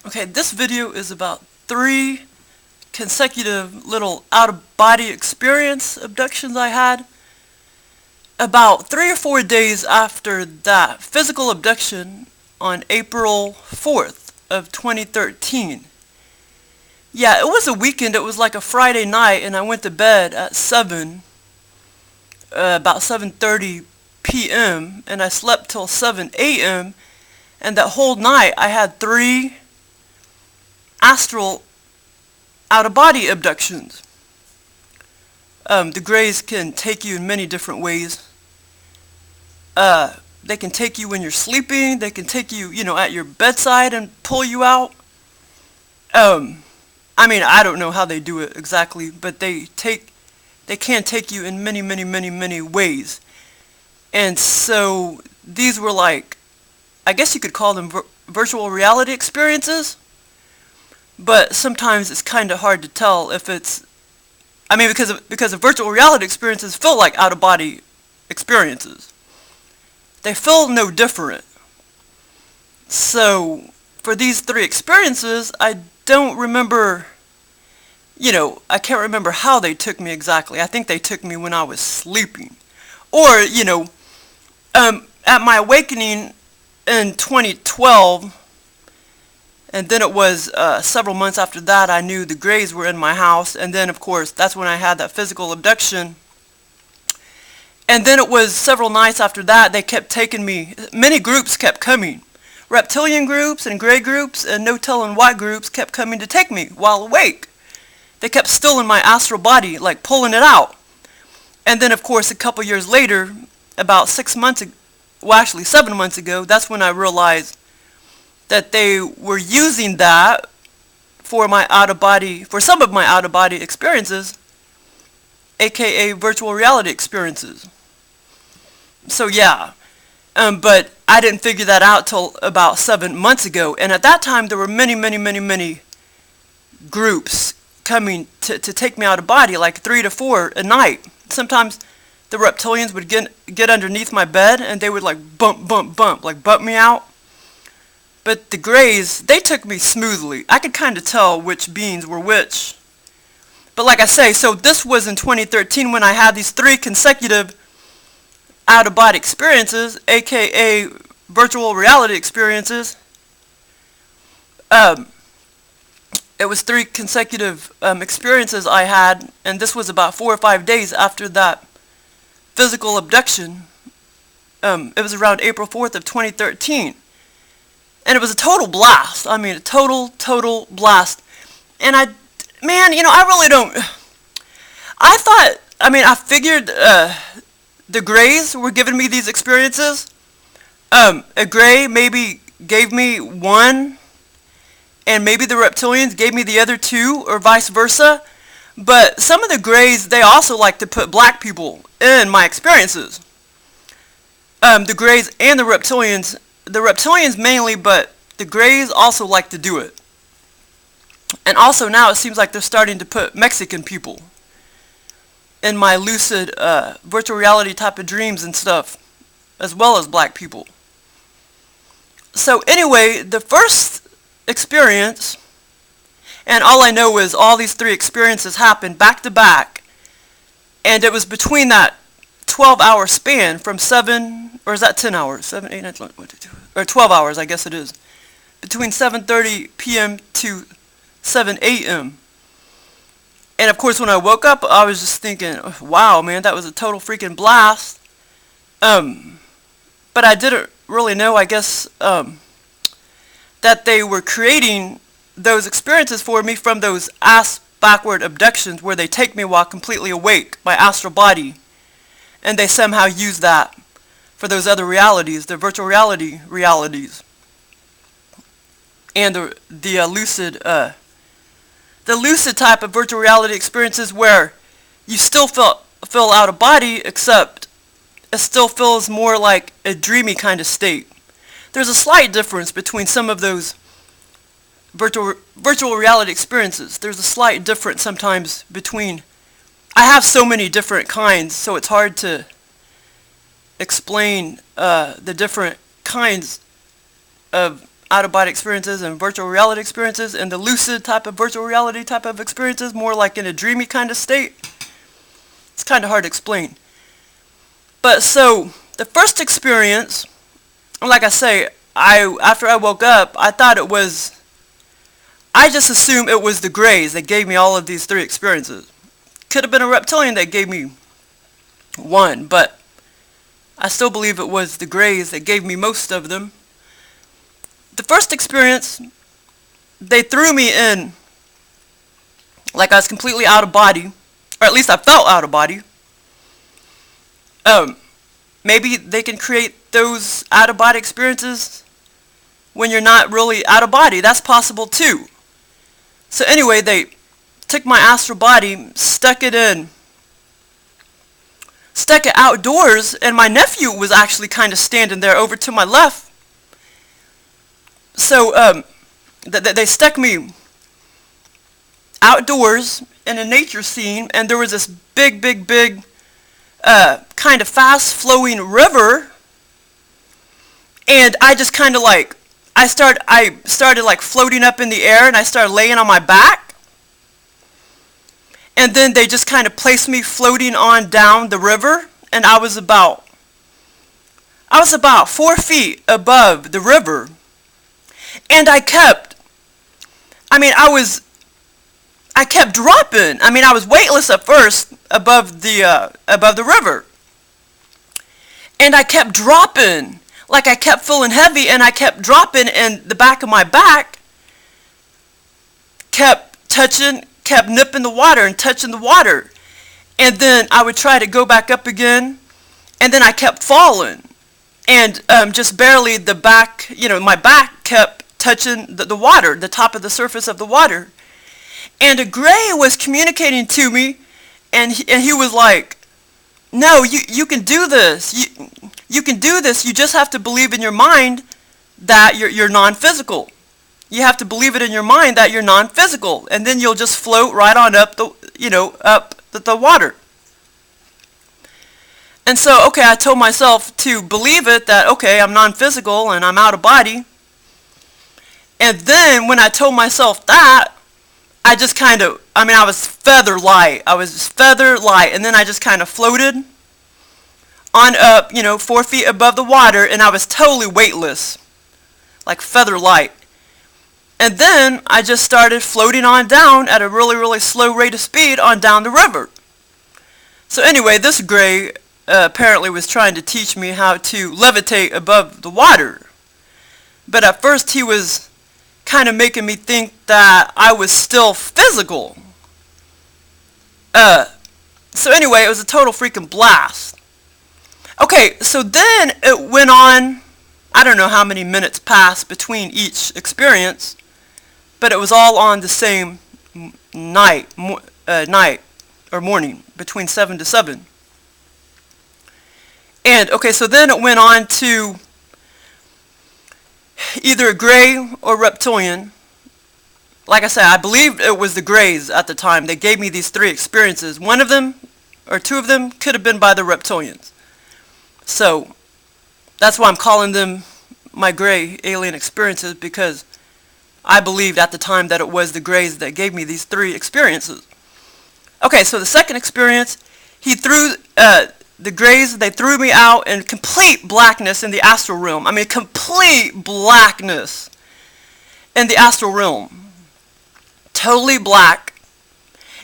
Okay, this video is about 3 consecutive little out-of-body experience abductions I had. About 3 or 4 days after that physical abduction on April 4th of 2013. Yeah, it was a weekend. It was like a Friday night, and I went to bed at about 7:30 p.m. and I slept till 7 a.m. and that whole night I had 3 astral out-of-body abductions. The Greys can take you in many different ways. They can take you when you're sleeping. They can take you, at your bedside and pull you out. I mean, I don't know how they do it exactly, but they can take you in many, many, many, many ways. And so these were like, I guess you could call them virtual reality experiences. But sometimes it's kind of hard to tell if it's, I mean, because of virtual reality experiences feel like out-of-body experiences. They feel no different. So for these 3 experiences, I don't remember, I can't remember how they took me exactly. I think they took me when I was sleeping. Or, at my awakening in 2012, and then it was several months after that I knew the Greys were in my house, and then of course that's when I had that physical abduction. And then it was several nights after that they kept taking me, many groups kept coming. Reptilian groups and Grey groups and no telling what groups kept coming to take me while awake. They kept still in my astral body, like pulling it out. And then of course a couple years later, about 6 months ago, well actually 7 months ago, that's when I realized that they were using that for some of my out-of-body experiences, aka virtual reality experiences. So yeah, but I didn't figure that out till about 7 months ago, and at that time there were many, many, many, many groups coming to take me out of body, like 3 to 4 a night. Sometimes the reptilians would get underneath my bed and they would like bump me out. But the Greys, they took me smoothly. I could kind of tell which beings were which. But like I say, so this was in 2013 when I had these 3 consecutive out-of-body experiences, aka virtual reality experiences. It was 3 consecutive experiences I had, and this was about 4 or 5 days after that physical abduction. It was around April 4th of 2013. And it was a total blast. I mean, a total blast. And I really don't, I figured the Greys were giving me these experiences. A Grey maybe gave me 1, and maybe the reptilians gave me the other 2, or vice versa. But some of the Greys, they also like to put black people in my experiences. The Greys and the reptilians mainly, but the Greys also like to do it. And also now it seems like they're starting to put Mexican people in my lucid virtual reality type of dreams and stuff, as well as black people. So anyway, the first experience, and all I know is all these 3 experiences happened back to back And it was between that 12-hour span from 7, or is that 10 hours? 7, 8, 9, 10, 1, 2, 2, or 12 hours, I guess it is. Between 7:30 p.m. to 7 a.m. And of course, when I woke up, I was just thinking, wow, man, that was a total freaking blast. But I didn't really know, I guess, that they were creating those experiences for me from those ass-backward abductions where they take me while completely awake, my astral body, and they somehow use that for those other realities, the virtual reality realities, and the lucid type of virtual reality experiences where you still feel out of body, except it still feels more like a dreamy kind of state. There's a slight difference between some of those virtual reality experiences. There's a slight difference sometimes between, I have so many different kinds, so it's hard to explain the different kinds of out-of-body experiences and virtual reality experiences, and the lucid type of virtual reality type of experiences, more like in a dreamy kind of state. It's kind of hard to explain. But so, the first experience, like I say, after I woke up, I just assumed it was the Greys that gave me all of these 3 experiences. Could have been a reptilian that gave me 1, but I still believe it was the Greys that gave me most of them. The first experience, they threw me in like I was completely out of body, or at least I felt out of body. Maybe they can create those out-of-body experiences when you're not really out of body. That's possible too. So anyway, they took my astral body, stuck it outdoors, and my nephew was actually kind of standing there over to my left. So they stuck me outdoors in a nature scene, and there was this big kind of fast-flowing river, and I just kind of like, I started like floating up in the air, and I started laying on my back, and then they just kind of placed me floating on down the river, and I was about 4 feet above the river, and I kept dropping. I mean, I was weightless at first above the river, and I kept dropping. Like I kept feeling heavy, and I kept dropping, and the back of my back kept nipping the water and touching the water, and then I would try to go back up again, and then I kept falling, and just barely the back, my back kept touching the water, the top of the surface of the water. And a Grey was communicating to me, and he was like, no, you can do this. You can do this. You just have to believe in your mind that you're non-physical. You have to believe it in your mind that you're non-physical, and then you'll just float right on up the water. And so, okay, I told myself to believe it, that, okay, I'm non-physical and I'm out of body. And then when I told myself that, I just kind of, I was feather light. And then I just kind of floated on up, 4 feet above the water, and I was totally weightless, like feather light. And then I just started floating on down at a really slow rate of speed on down the river. So anyway, this Grey apparently was trying to teach me how to levitate above the water. But at first he was kind of making me think that I was still physical. So anyway, it was a total freaking blast. Okay, so then it went on, I don't know how many minutes passed between each experience, but it was all on the same night or morning, between 7 to 7. And okay, so then it went on to either a Grey or reptilian. Like I said, I believe it was the Greys at the time. They gave me these 3 experiences. One of them, or 2 of them, could have been by the reptilians. So, that's why I'm calling them my Grey alien experiences, because I believed at the time that it was the Greys that gave me these 3 experiences. Okay, so the second experience, he threw, the Greys, they threw me out in complete blackness in the astral realm. I mean, complete blackness in the astral realm. Totally black.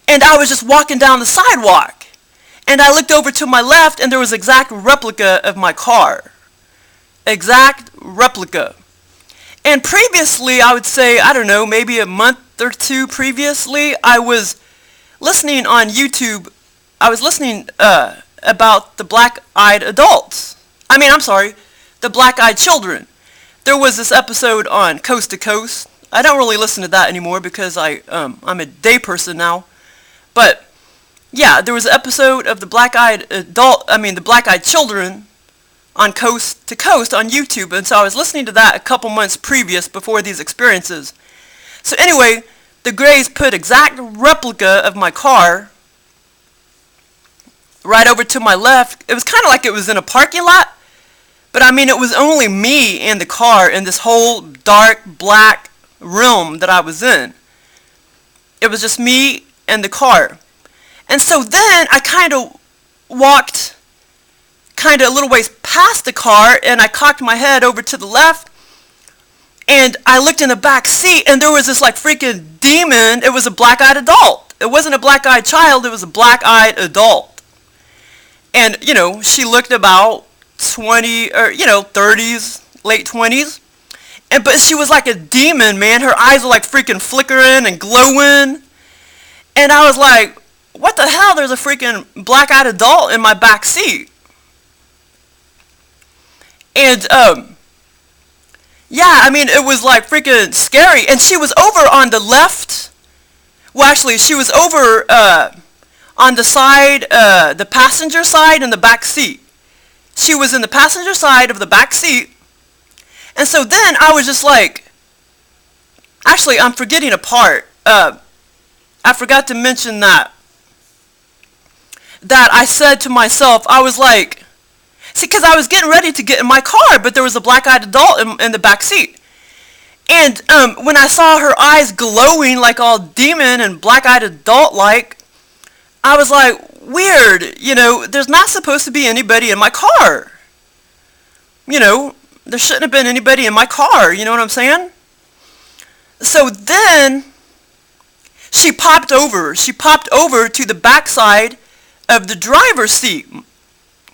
And I was just walking down the sidewalk. And I looked over to my left, and there was an exact replica of my car. Exact replica. And previously, I would say, I don't know, maybe a month or two previously, I was listening on YouTube. I was listening about the black-eyed adults. The black-eyed children. There was this episode on Coast to Coast. I don't really listen to that anymore because I'm a day person now. But yeah, there was an episode of the the black-eyed children on Coast to Coast on YouTube, and so I was listening to that a couple months previous before these experiences. So anyway, the Greys put exact replica of my car right over to my left. It was kind of like it was in a parking lot, but I mean it was only me and the car in this whole dark black room that I was in. It was just me and the car. And so then I kind of walked a little ways past the car, and I cocked my head over to the left, and I looked in the back seat, and there was this like freaking demon. It was a black-eyed adult. It wasn't a black-eyed child, it was a black-eyed adult. And, you know, she looked about 20 or, 30s, late 20s. But she was like a demon, man. Her eyes were like freaking flickering and glowing. And I was like, what the hell? There's a freaking black-eyed adult in my back seat. And, yeah, I mean, it was like freaking scary. And she was over on the left. Well, actually, she was over on the side, the passenger side in the back seat. She was in the passenger side of the back seat. And so then I was just like, actually, I'm forgetting a part. I forgot to mention that I said to myself, I was like, see, because I was getting ready to get in my car, but there was a black-eyed adult in the back seat. And when I saw her eyes glowing like all demon and black-eyed adult-like, I was like, weird, there's not supposed to be anybody in my car. There shouldn't have been anybody in my car, you know what I'm saying? So then she popped over to the backside of the driver's seat.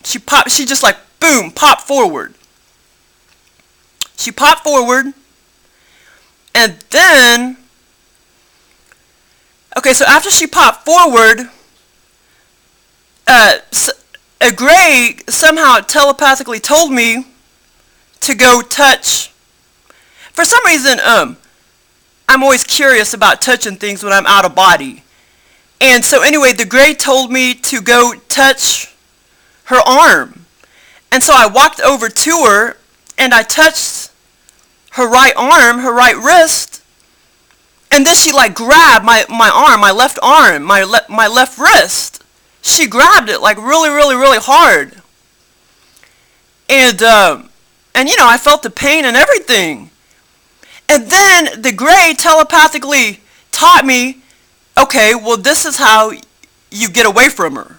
She just like, boom, popped forward. She popped forward, and then, okay, so after she popped forward, a Grey somehow telepathically told me to go touch. For some reason, I'm always curious about touching things when I'm out of body. And so anyway, the Grey told me to go touch her arm. And so I walked over to her, and I touched her right arm, her right wrist. And then she like grabbed my arm, my left arm, my left wrist. She grabbed it like really, really, really hard. And I felt the pain and everything. And then the Grey telepathically taught me, okay, well, this is how you get away from her.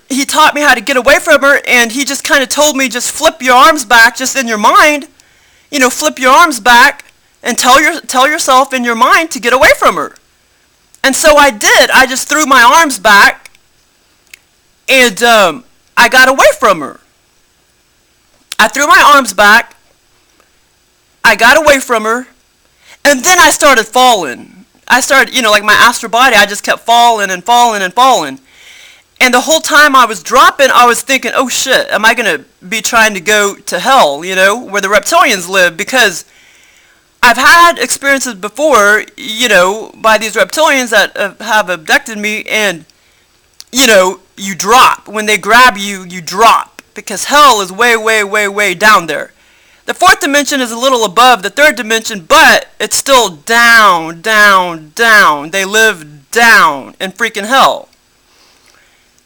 He taught me how to get away from her, and he just kind of told me, just flip your arms back, just in your mind. Flip your arms back and tell yourself in your mind to get away from her. And so I did. I just threw my arms back, and I got away from her. I threw my arms back. I got away from her, and then I started falling. I started, like my astral body, I just kept falling and falling and falling. And the whole time I was dropping, I was thinking, oh shit, am I going to be trying to go to hell, where the reptilians live? Because I've had experiences before, by these reptilians that have abducted me, and, you drop. When they grab you, you drop. Because hell is way, way, way, way down there. The fourth dimension is a little above the third dimension, but it's still down, down, down. They live down in freaking hell.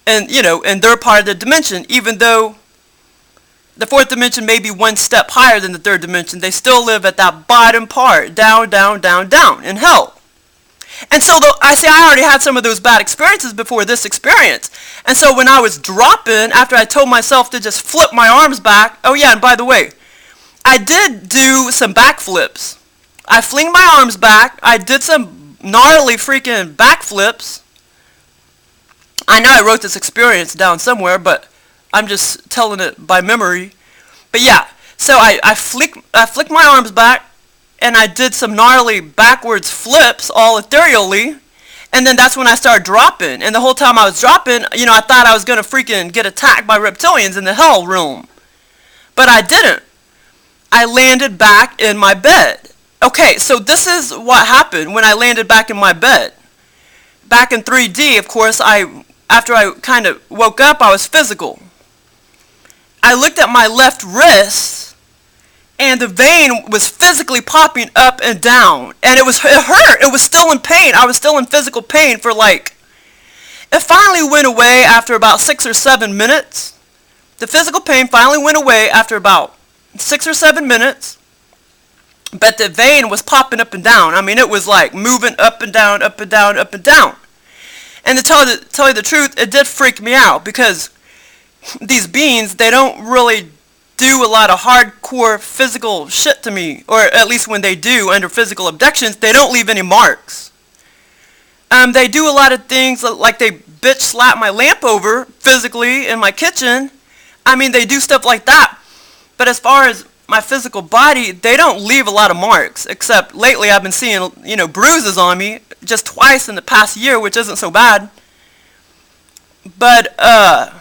And, and they're part of the dimension, even though the fourth dimension may be one step higher than the third dimension. They still live at that bottom part, down, down, down, down, in hell. And so I already had some of those bad experiences before this experience. And so when I was dropping, after I told myself to just flip my arms back, oh yeah, and by the way, I did do some backflips. I fling my arms back, I did some gnarly freaking backflips. I know I wrote this experience down somewhere, but I'm just telling it by memory. But yeah, so I flicked my arms back, and I did some gnarly backwards flips, all ethereally, and then that's when I started dropping. And the whole time I was dropping, you know, I thought I was going to freaking get attacked by reptilians in the hell realm. But I didn't. I landed back in my bed. Okay, so this is what happened when I landed back in my bed. Back in 3D, of course, after I kind of woke up, I was physical. I looked at my left wrist, and the vein was physically popping up and down, and it hurt. It was still in pain. I was still in physical pain for like, it finally went away after about 6 or 7 minutes. The physical pain finally went away after about 6 or 7 minutes, but the vein was popping up and down. I mean, it was like moving up and down, up and down, up and down. And to tell you the truth, it did freak me out, because these beings, they don't really do a lot of hardcore physical shit to me, or at least when they do under physical abductions, they don't leave any marks. They do a lot of things like they bitch slap my lamp over physically in my kitchen. I mean, they do stuff like that. But as far as my physical body, they don't leave a lot of marks, except lately I've been seeing, you know, bruises on me just twice in the past year, which isn't so bad. But I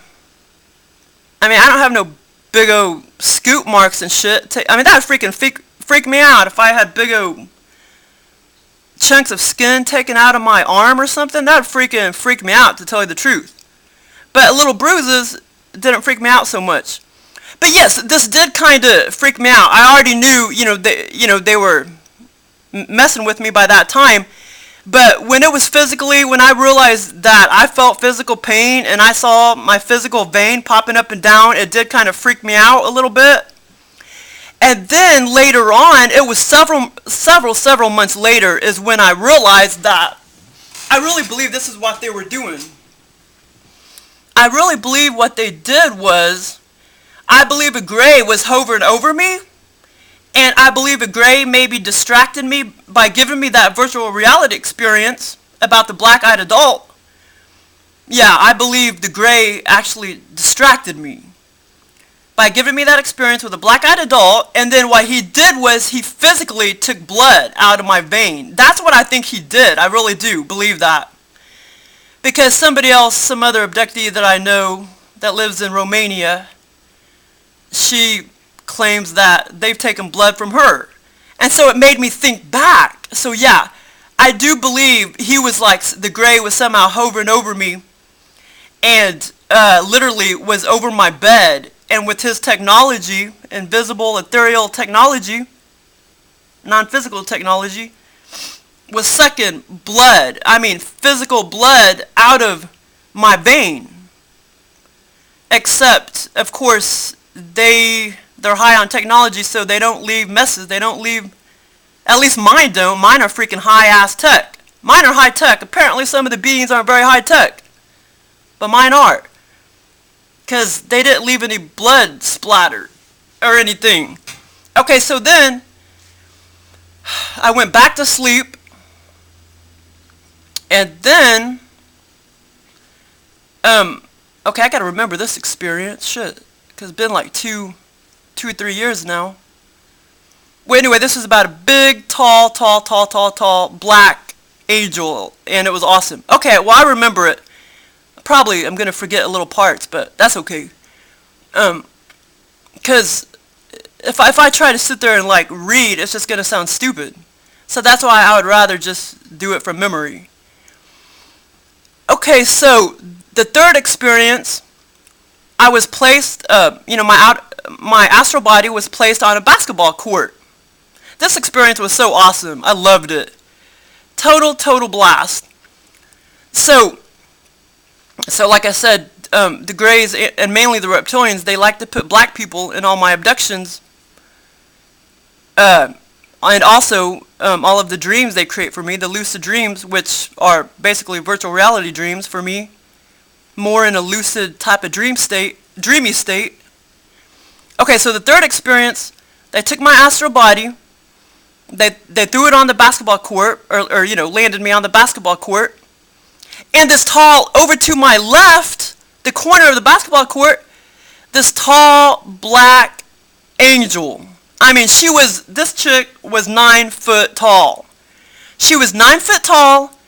mean, I don't have no big old scoop marks and shit. I mean, that would freaking freak me out if I had big old chunks of skin taken out of my arm or something. That would freaking freak me out, to tell you the truth. But little bruises didn't freak me out so much. But yes, this did kind of freak me out. I already knew, they were messing with me by that time. But when it was physically, when I realized that I felt physical pain and I saw my physical vein popping up and down, it did kind of freak me out a little bit. And then later on, it was several months later is when I realized that I really believe this is what they were doing. I really believe what they did was, I believe a gray was hovering over me, and I believe a gray maybe distracted me by giving me that virtual reality experience about the black-eyed adult. Yeah, I believe the gray actually distracted me by giving me that experience with a black-eyed adult, and then what he did was he physically took blood out of my vein. That's what I think he did. I really do believe that. Because somebody else, some other abductee that I know that lives in Romania, she claims that they've taken blood from her. And so it made me think back. So yeah, I do believe he was like, the gray was somehow hovering over me and literally was over my bed. And with his technology, invisible, ethereal technology, non-physical technology, was sucking blood, I mean physical blood, out of my vein. Except, of course, they're high on technology, so they don't leave messes. They don't leave, at least mine don't. Mine are freaking high-ass tech. Mine are high-tech. Apparently some of the beings aren't very high-tech, but mine are. Because they didn't leave any blood splatter or anything. Okay, so then I went back to sleep, and then, okay, I gotta remember this experience, shit, because it's been like 2 or 3 years now. Well, anyway, this is about a big, tall, black angel, and it was awesome. Okay, well, I remember it. Probably I'm gonna forget little parts, but that's okay. Because if I try to sit there and like read, it's just gonna sound stupid. So that's why I would rather just do it from memory. Okay, so the third experience, I was placed, my astral body was placed on a basketball court. This experience was so awesome. I loved it. Total blast. So like I said, the Greys and mainly the Reptilians, they like to put black people in all my abductions on and also all of the dreams they create for me, the lucid dreams, which are basically virtual reality dreams for me, more in a lucid type of dreamy state. Okay, so the third experience, they took my astral body, they threw it on the basketball court, or you know, landed me on the basketball court, and this tall, over to my left, the corner of the basketball court, this tall black angel. I mean, this chick was 9 foot tall. She was 9 foot tall,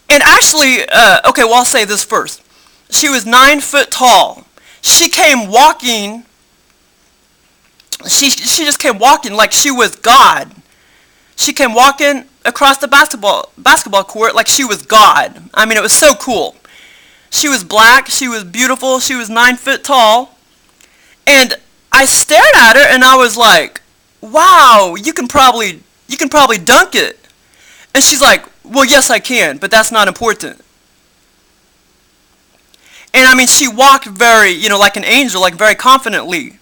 and actually, okay, well, I'll say this first. She was 9 foot tall. She came walking, she just came walking like she was God. She came walking across the basketball court like she was God. I mean, it was so cool. She was black, she was beautiful, she was 9 foot tall, and I stared at her and I was like, wow, you can probably dunk it. And she's like, well, yes, I can, but that's not important. And I mean, she walked very, you know, like an angel, like very confidently.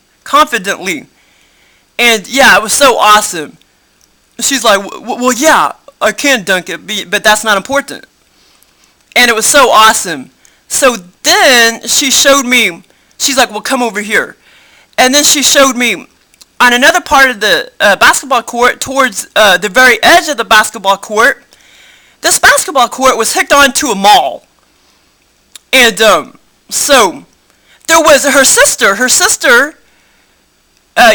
And yeah, it was so awesome. She's like, well, yeah, I can dunk it, but that's not important. And it was so awesome. So then she showed me, she's like, well, come over here. And then she showed me on another part of the basketball court, towards the very edge of the basketball court. This basketball court was hooked onto a mall. And so there was her sister. Her sister,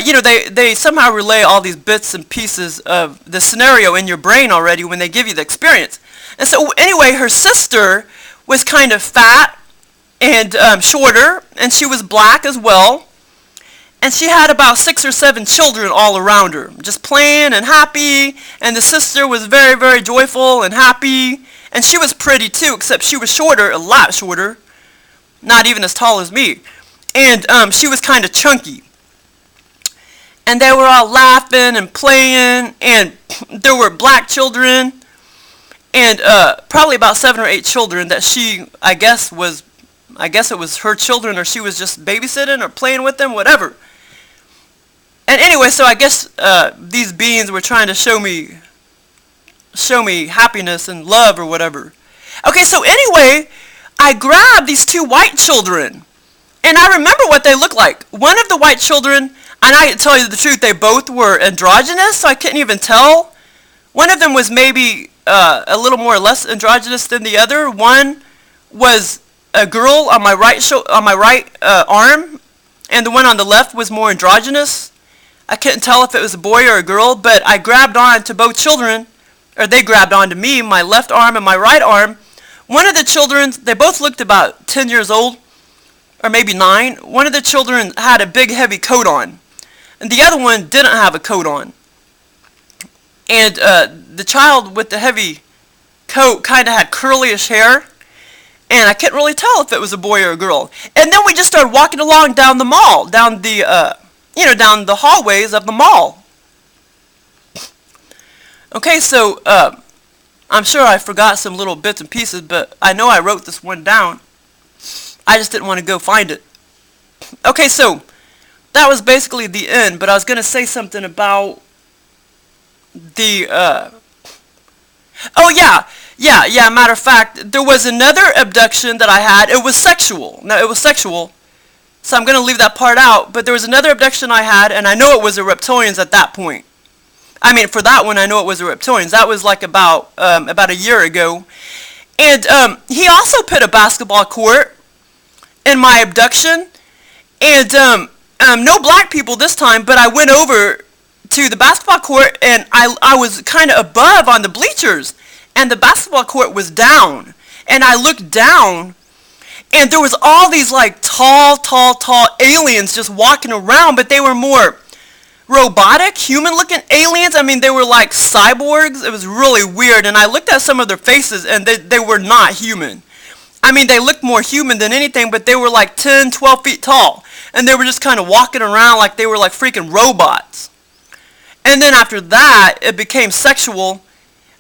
you know, they somehow relay all these bits and pieces of the scenario in your brain already when they give you the experience. And so anyway, her sister was kind of fat and shorter, and she was black as well. And she had about 6 or 7 children all around her, just playing and happy. And the sister was very, very joyful and happy. And she was pretty too, except she was shorter, a lot shorter, not even as tall as me. And she was kind of chunky. And they were all laughing and playing, and there were black children, and probably about 7 or 8 children that she, I guess it was her children, or she was just babysitting or playing with them, whatever. And anyway, so I guess these beings were trying to show me happiness and love or whatever. Okay, so anyway, I grabbed these 2 white children, and I remember what they looked like. One of the white children, and I can tell you the truth, they both were androgynous, so I couldn't even tell. One of them was maybe a little more or less androgynous than the other. One was a girl on my right arm, and the one on the left was more androgynous. I couldn't tell if it was a boy or a girl, but I grabbed on to both children, or they grabbed on to me, my left arm and my right arm. One of the children, they both looked about 10 years old, or maybe 9. One of the children had a big heavy coat on, and the other one didn't have a coat on. And the child with the heavy coat kind of had curlyish hair, and I couldn't really tell if it was a boy or a girl. And then we just started walking along down the mall, down the hallways of the mall. Okay, so I'm sure I forgot some little bits and pieces, but I know I wrote this one down. I just didn't want to go find it. Okay, so that was basically the end, but I was going to say something about the, oh yeah, matter of fact, there was another abduction that I had. It was sexual. No, it was sexual, so I'm going to leave that part out, but there was another abduction I had, and I know it was the reptilians at that point. I mean, for that one, I know it was the reptilians. That was like about a year ago. And he also put a basketball court in my abduction, and no black people this time, but I went over to the basketball court, and I was kind of above on the bleachers, and the basketball court was down, and I looked down, and there was all these like tall aliens just walking around, but they were more robotic, human-looking aliens. I mean, they were like cyborgs. It was really weird, and I looked at some of their faces, and they were not human. I mean, they looked more human than anything, but they were like 10, 12 feet tall, and they were just kind of walking around like they were like freaking robots. And then after that, it became sexual.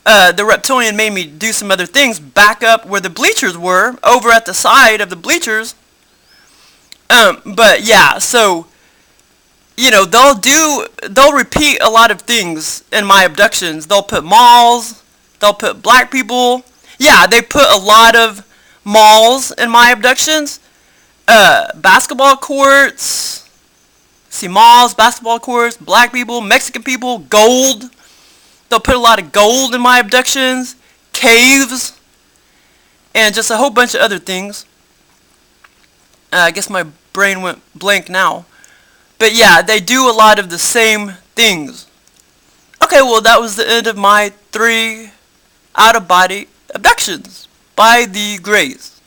The reptilian made me do some other things back up where the bleachers were, over at the side of the bleachers. But yeah, so you know, they'll repeat a lot of things in my abductions. They'll put malls, they'll put black people. Yeah, they put a lot of malls in my abductions. Basketball courts. See, malls, basketball courts, black people, Mexican people, gold. They'll put a lot of gold in my abductions. Caves. And just a whole bunch of other things. I guess my brain went blank now. But yeah, they do a lot of the same things. Okay, well, that was the end of my 3 out-of-body abductions by the Greys.